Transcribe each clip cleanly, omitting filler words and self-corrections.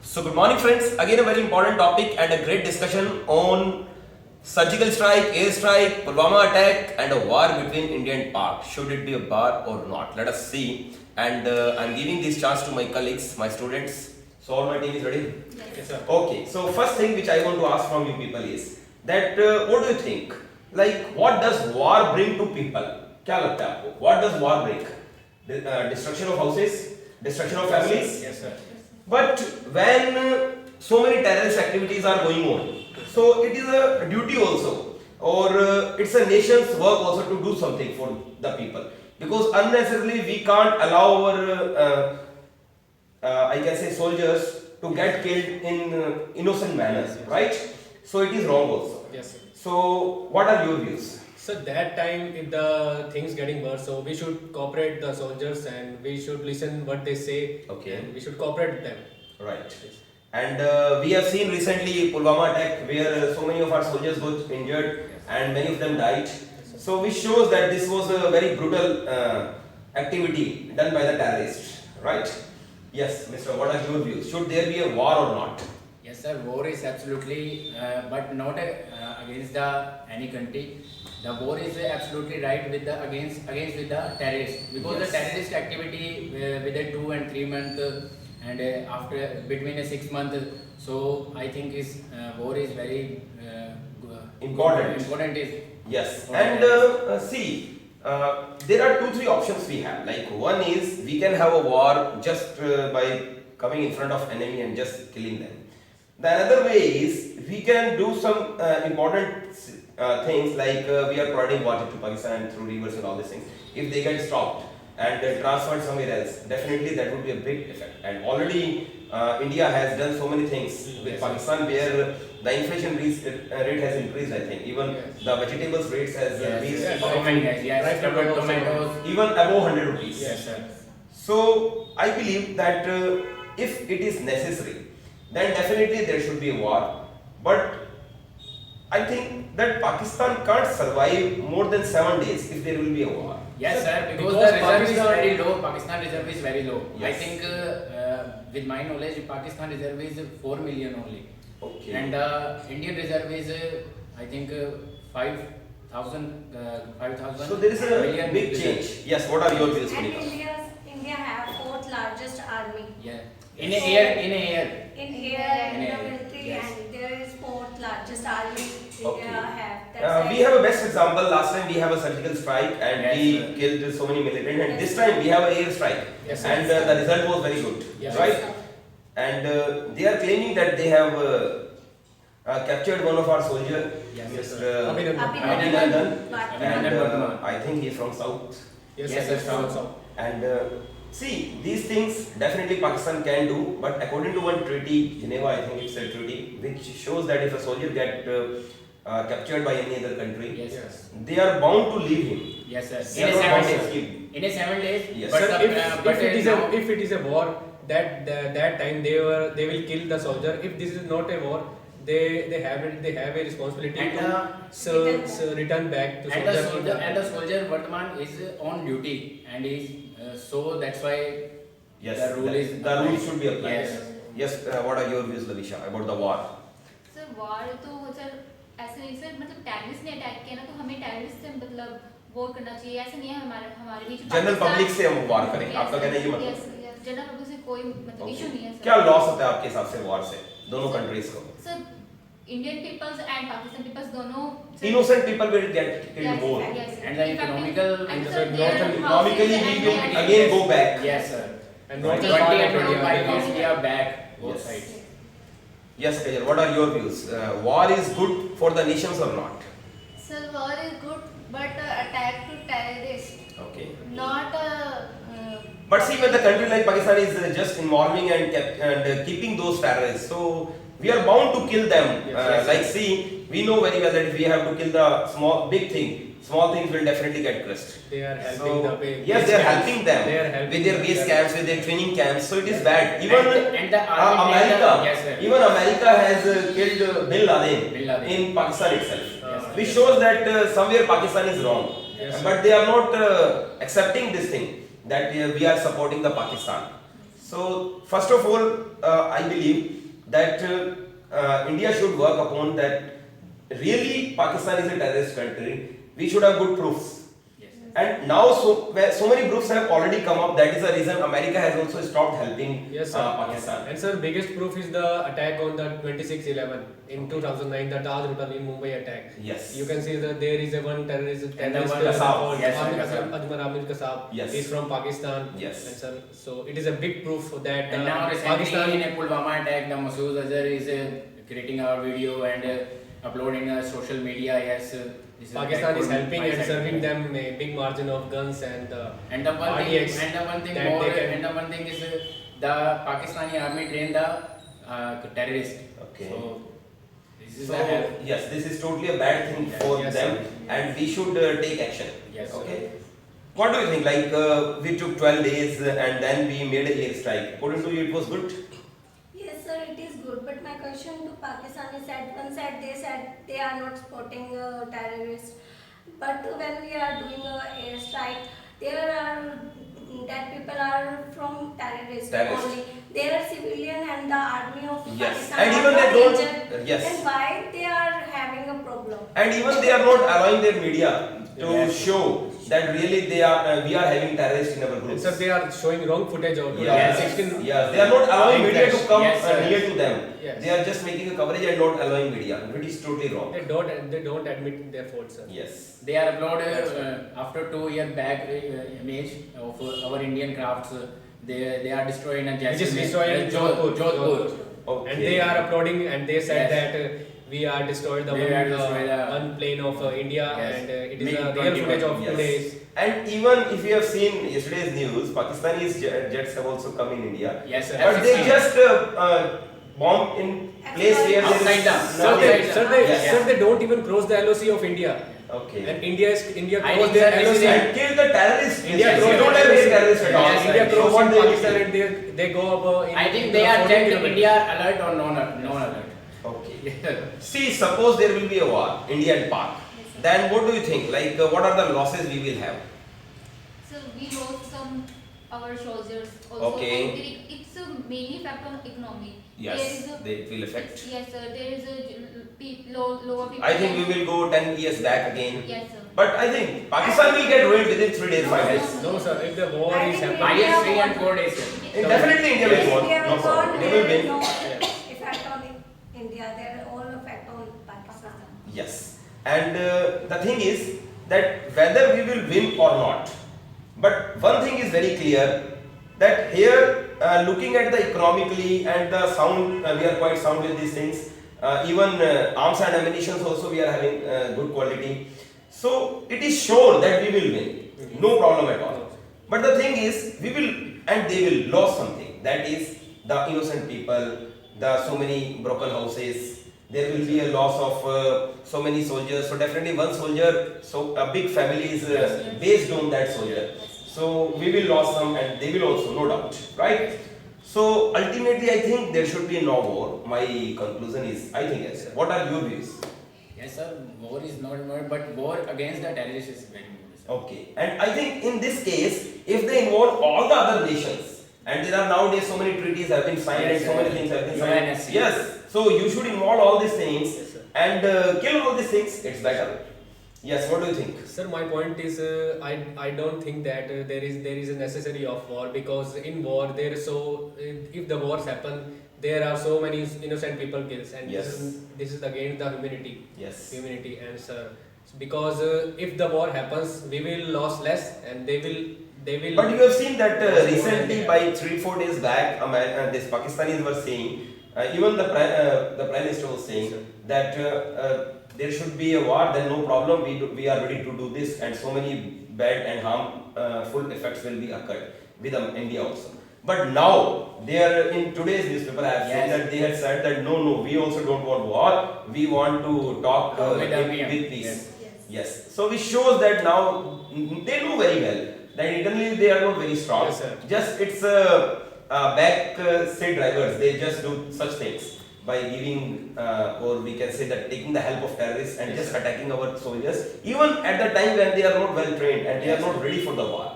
So good morning friends, again a very important topic and a great discussion on surgical strike, air strike, Pulwama attack and a war between India and Pak. Should it be a war or not? Let us see. And I'm giving this chance to my colleagues, my students. So all my team is ready? Yes, sir. Okay, so first thing which I want to ask from you people is that what do you think? Like what does war bring to people? क्या लगता है आपको? What does war bring? Destruction of houses, destruction of families. Yes, sir. But when so many terrorist activities are going on, so it is a duty also, or it's a nation's work also to do something for the people. Because unnecessarily we can't allow our, I can say, soldiers to get killed in innocent manners, right? So it is wrong also. Yes, sir. So what are your views? So that time, if the things getting worse, so we should cooperate the soldiers and we should listen what they say. Okay. And we should cooperate with them. Right. And we have seen recently Pulwama attack where so many of our soldiers got injured and many of them died. So which shows that this was a very brutal activity done by the terrorists, right? Yes, Mr. What are your views? Should there be a war or not? Yes, sir. War is absolutely, but not against any country. The war is absolutely right with the against with the terrorists, because Yes. the terrorist activity within 2 and 3 months and after between a 6 month. So I think is war is very Important. Important is Yes. for And terrorists. see, there are 2-3 options we have. Like one is we can have a war just by coming in front of enemy and just killing them. The another way is we can do some important things like we are providing water to Pakistan through rivers and all these things. If they get stopped and transferred somewhere else, definitely that would be a big effect. And already India has done so many things with Yes. Pakistan where the inflation rate has increased. I think even Yes. the vegetables rates has reached Yes, right. tomatoes, yes, Right, tomatoes. tomatoes. even above 100 rupees. Yes, sir. So I believe that if it is necessary, then definitely there should be a war. But I think that Pakistan can't survive more than 7 days if there will be a war. Yes, sir, because Because the reserve is Pakistan- very low. Pakistan reserve is very low. I Yes. think, with my knowledge, Pakistan reserve is 4 million only. Okay. And Indian reserve is, I think, 5,000 So there is a million big reserve. change. Yes. What are your views, And Monica? India have fourth largest army. Yeah. In a year, in a year. In here, in In the air, military, yes. and there is fourth largest army Okay. India have. We have a best example. Last time we have a surgical strike and Yes, we sir. killed so many militants. And this time we have an air strike, Yes, sir. and the result was very good, Yes. right? And they are claiming that they have captured one of our soldiers, Yes, Mr. Abhinandan. Abhinandan, Abhinandan. and Bardhaman. I think he's from South. Yes, Yes, sir. sir. South, south. And see, these things definitely Pakistan can do, but according to one treaty, Geneva, I think it's a treaty, which shows that if a soldier get captured by any other country, Yes, Yes. they are bound to leave him. Yes, sir. They In are a not 7 bound to days. keep. In a 7 days. Yes. But, Sir, but if it is a war, that time they will kill the soldier. If this is not a war, they have a responsibility And, to return back to and the soldier. soldier and the soldier Vardhaman is on duty, and is so that's why Yes, the rule is the rule should be applied. Yes. Yes, what are your views, Lavisha, about the war? Sir war तो sir ऐसे नहीं sir, मतलब terrorist ने attack किया ना, तो हमें terrorist से मतलब वॉर करना चाहिए, ऐसा नहीं है हमारे बीच जनरल पब्लिक से हम वार करें, आपका कहना है ये मतलब? यस, जनरल पब्लिक से कोई मतलब Okay. इशू नहीं है सर। क्या लॉस होता है आपके हिसाब से वॉर से दोनों कंट्रीज को? Sir Indian peoples and Pakistan peoples दोनों Innocent people will get killed more. And the economical- and and sir, the their northern- Economically, houses we will and again go back. Yes, sir. And 20 northern part and of India 25 will years be- we are back both Yes. sides. Yes, Kajal, what are your views? War is good for the nations or not? Sir, war is good, but attack to terrorists, Okay. not But see, when the country like Pakistan is just involving and keeping those terrorists, so we are bound to kill them. Yes. Like, see, we know very well that if we have to kill the big thing, small things will definitely get crushed. They are So, helping the base yes, they are camps. helping them They are helping with their base them. camps, with their training camps. So it is bad. Even And the army America, yes, sir. even America has killed Bin Laden, Bin Laden. in Pakistan itself, Yes. which shows that somewhere Pakistan is wrong. Yes. But they are not accepting this thing that we are supporting the Pakistan. So first of all, I believe that India should work upon that. Really, Pakistan is a terrorist country. We should have good proofs. Yes. And now, so many proofs have already come up. That is the reason America has also stopped helping Yes, sir. Pakistan. And sir, biggest proof is the attack on the 26/11 in 2009, the Taj Hotel in Mumbai attack. Yes. You can see that there is a one terrorist And the one called Kasab. Yes, Ajmal Amir Kasab. Yes. He's from Pakistan. Yes. And sir, so it is a big proof that And now recently Pakistan. in a Pulwama attack, the Masood Azhar is creating our video and uploading social media. Yes, this is Pakistan is attack helping on and my serving side. them a big margin of guns and And the one thing, RDX and the one thing that more, they can- and the one thing is the Pakistani army trained the terrorists. Okay. So this is So a yes, this is totally a bad thing Yes, for yes, them, sir. and we should take action. Yes, sir. Okay. What do you think? Like we took 12 days and then we made a air strike. According to you, it was good. Yes, sir, it is good. But my question to Pakistan is that one side they said they are not supporting terrorists, but when we are doing a airstrike, there are that people are from terrorists Terrorists. only. They are civilian and the army of Yes. Pakistan And are even they not don't- injured. yes. Then why they are having a problem? And even they are not allowing their media to Yes. show that really they are we are having terrorists in our and groups. sir, they are showing wrong footage of Yes. 2016. Yes, they are not allowing Plane media to crash. come Yes, sir. near to them. Yes. They are just making a coverage and not allowing media, which is totally wrong. They don't admit their fault, sir. Yes. They are uploaded after 2 year back image of our Indian crafts. They are destroying a Which is destroyed in Jodhpur. Jodhpur. Okay. And they are uploading and they said Yes. that we are destroyed the We one, are destroyed the- one plane of India Yes. and it is a MiG real footage of Yes. today's. And even if you have seen yesterday's news, Pakistani jets have also come in India. Yes, sir. But they F-16. just bomb in place where there Outside is the- Sir, outside sir, they, Yes. sir, they don't even cross the LOC of India. Okay. And India I crossed think, their sir, this is LOC. And kill the terrorists. India Yes, crossed we don't their have any LOC. terrorists at all. Yes, India So crossed what in they will Pakistan do? and they go up in I think in they the are 14 checked kilometers. India alert or non-alert. Okay. See, suppose there will be a war, India and Pak. Then what do you think? Like, what are the losses we will have? So we lost some our soldiers also. Okay. And it's a main effect on economy. There Yes, is a, they will affect. Yes, sir. There is a lower people. I think we will go 10 years back again. Yes, sir. But I think Pakistan will get ruined within 3 days, 5 days. No, sir, if the war I is think happening. Minus 3 and 4 days. Sir. Definitely India will win. India No will problem. not They will win. no effect on India. They are all effect on Pakistan. Yes. And the thing is that whether we will win or not, but one thing is very clear that here looking at the economically and the sound, we are quite sound with these things. Even arms and ammunition also we are having good quality. So it is sure that we will win. No problem at all. But the thing is, we will and they will lose something. That is the innocent people, the so many broken houses. There will be a loss of so many soldiers. So definitely one soldier, so a big family is based on that soldier. So we will lose some and they will also, no doubt, right? So ultimately I think there should be no war. My conclusion is, I think yes. What are your views? Yes, sir. War is not more, but war against the terrorists is very good. Sir. Okay. And I think in this case, if they involve all the other nations, and there are nowadays so many treaties have been signed Yes, and so sir. many things have been signed. UNSC. Yes. So you should involve all these things Yes, sir. and kill all these things. It's better. Yes. What do you think? Sir, my point is, I don't think that there is a necessity of war, because in war there is if the wars happen, there are so many innocent people killed, and Yes. this is against the humanity. Yes. Humanity and sir, because if the war happens, we will lose less, and they will. But you have seen that Yes, recently, more by 3-4 days back, this Pakistanis were saying, even the Prime Minister was saying Sir. that there should be a war, then no problem, we are ready to do this, and so many bad and harmful effects will be occurred with India also. But now, they are in today's newspaper, I have seen Yes. that they had said that no, we also don't want war, we want to talk With the PM. with peace. Yes. Yes. So which shows that now they know very well that internally they are not very strong. Yes, sir. Just it's back say drivers. They just do such things by giving or we can say that taking the help of terrorists and Yes, just sir. attacking our soldiers. Even at the time when they are not well trained and they Yes, are not sir. ready for the war.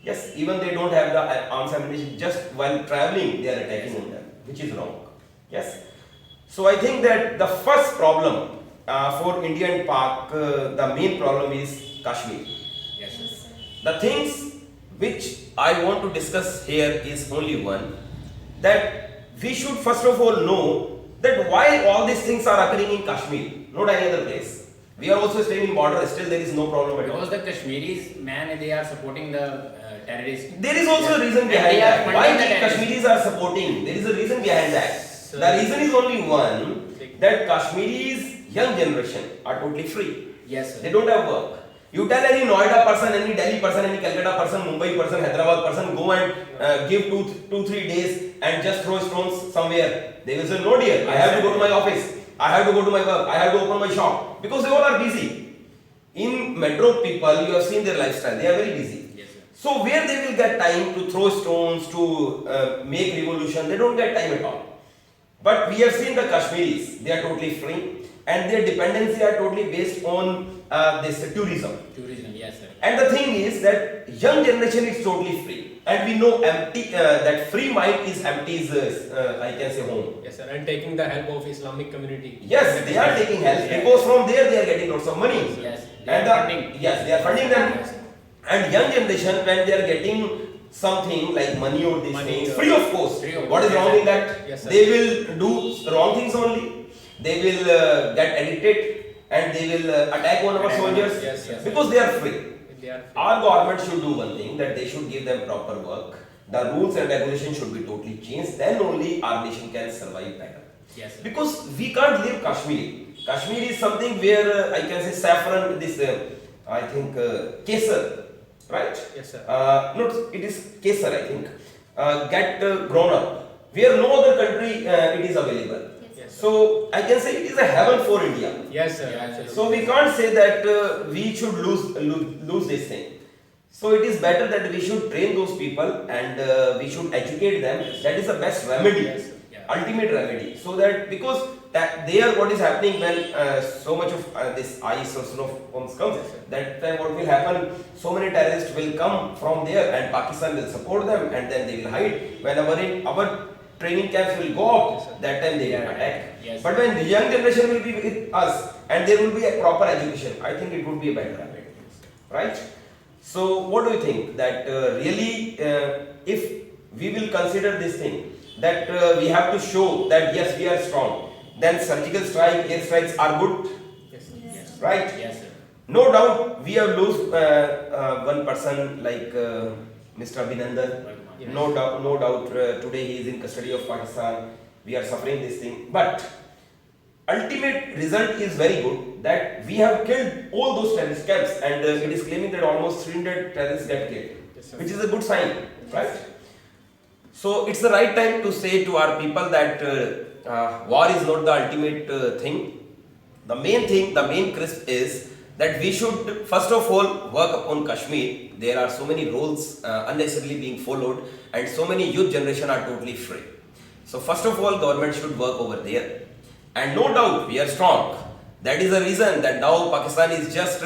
Yes, even they don't have the arms ammunition, just while traveling they are attacking on them, which is wrong. Yes. So I think that the first problem for India and Pak, the main problem is Kashmir. Yes, sir. Yes, sir. The things which I want to discuss here is only one, that we should first of all know that why all these things are occurring in Kashmir, not any other place. We are also staying in border, still there is no problem at all. Because the Kashmiris, man, they are supporting the terrorists. There is also a reason And behind they are that. funding Why the the terrorists. Kashmiris are supporting? There is a reason behind that. Sir. The reason is only one, that Kashmiris young generation are totally free. Yes, They sir. don't have work. You tell any Noida person, any Delhi person, any Calcutta person, Mumbai person, Hyderabad person, go and give 2-3 days and just throw stones somewhere. They will say, no dear, I have to go to my office, I have to go to my work, I have to open my shop. Because they all are busy. In metro people, you have seen their lifestyle, they are very busy. Yes, sir. So where they will get time to throw stones, to make revolution, they don't get time at all. But we have seen the Kashmiris, they are totally free and their dependency are totally based on this tourism. Tourism, yes, sir. And the thing is that young generation is totally free, and we know empty that free mind is empty is I can say home. Yes, sir. And taking the help of Islamic community. Yes, they are taking help because from there they are getting lots of money. Yes, they And are funding. yes, they are funding them. Yes, sir. And young generation, when they are getting something like money or these Money things, or- free of course. Free of What is course, wrong yes, in that? Yes, sir. They will do wrong things only. They will get addicted and they will attack on our Attack on soldiers us, yes, yes. because they are free. They are free. Our government should do one thing, that they should give them proper work. The rules and regulations should be totally changed. Then only our nation can survive better. Yes, sir. Because we can't leave Kashmir. Kashmir is something where I can say saffron, this I think kesar, right? Yes, sir. No, it is kesar I think. Get grown up, where no other country it is available. Yes, sir. So I can say it is a heaven for India. Yes, sir. Yeah, Absolutely. So we can't say that we should lose this thing. So it is better that we should train those people and we should educate them. That is the best remedy, Yes, sir. Yeah. ultimate remedy. So that because that there what is happening when so much of this ice or snow comes, Yes, sir. that time what will happen? So many terrorists will come from there and Pakistan will support them and then they will hide. When our training camps will go Yes, out, sir. that time they will Yeah, attack. yes. But when the young generation will be with us and there will be a proper education, I think it would be a better habit, right? So what do you think that really if we will consider this thing, that we have to show that yes we are strong, then surgical strike, air strikes are good, Yes, sir. Yes. Yes. right? Yes, sir. No doubt we have lose one person like Mr. Abhinandan. Yes. No doubt today he is in custody of Pakistan. We are suffering this thing, but ultimate result is very good, that we have killed all those terrorist camps and it is claiming that almost 300 terrorists get killed, Yes, sir. which is a good sign, right? So it's the right time to say to our people that war is not the ultimate thing. The main thing, the main crisp is that we should first of all work upon Kashmir. There are so many rules unnecessarily being followed and so many youth generation are totally free. So first of all government should work over there, and no doubt we are strong. That is the reason that now Pakistan is just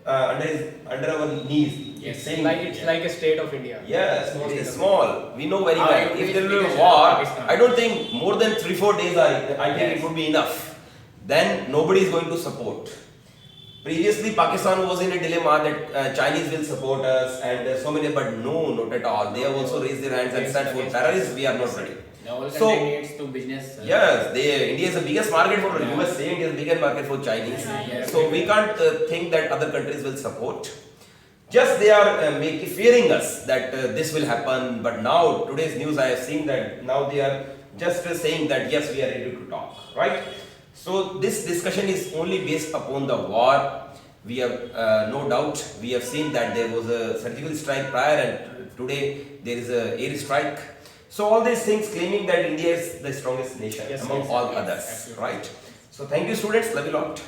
under our knees. Yes, It's saying, It's like a state of India. yes, Small it state is of small. We know very Our well. economy If is there will be bigger a than war, Pakistan. I don't think more than 3-4 days I think it Yes. would be enough. Then nobody is going to support. Previously, Pakistan was in a dilemma that Chinese will support us and so many, but no, not at all. They have also raised their hands and Yes, said, for yes, terrorists, we are not ready. The whole So- country needs to business. Yes, India is the biggest market for Yeah. USA, India is the biggest market for Chinese. Yes. So we can't think that other countries will support. Just they are fearing us that this will happen. But now, today's news I have seen that now they are just saying that yes, we are ready to talk, right? So this discussion is only based upon the war. We have no doubt, we have seen that there was a surgical strike prior and today there is a air strike. So all these things claiming that India is the strongest nation Yes, among yes, all yes, others, absolutely. right? So thank you students, love you lot.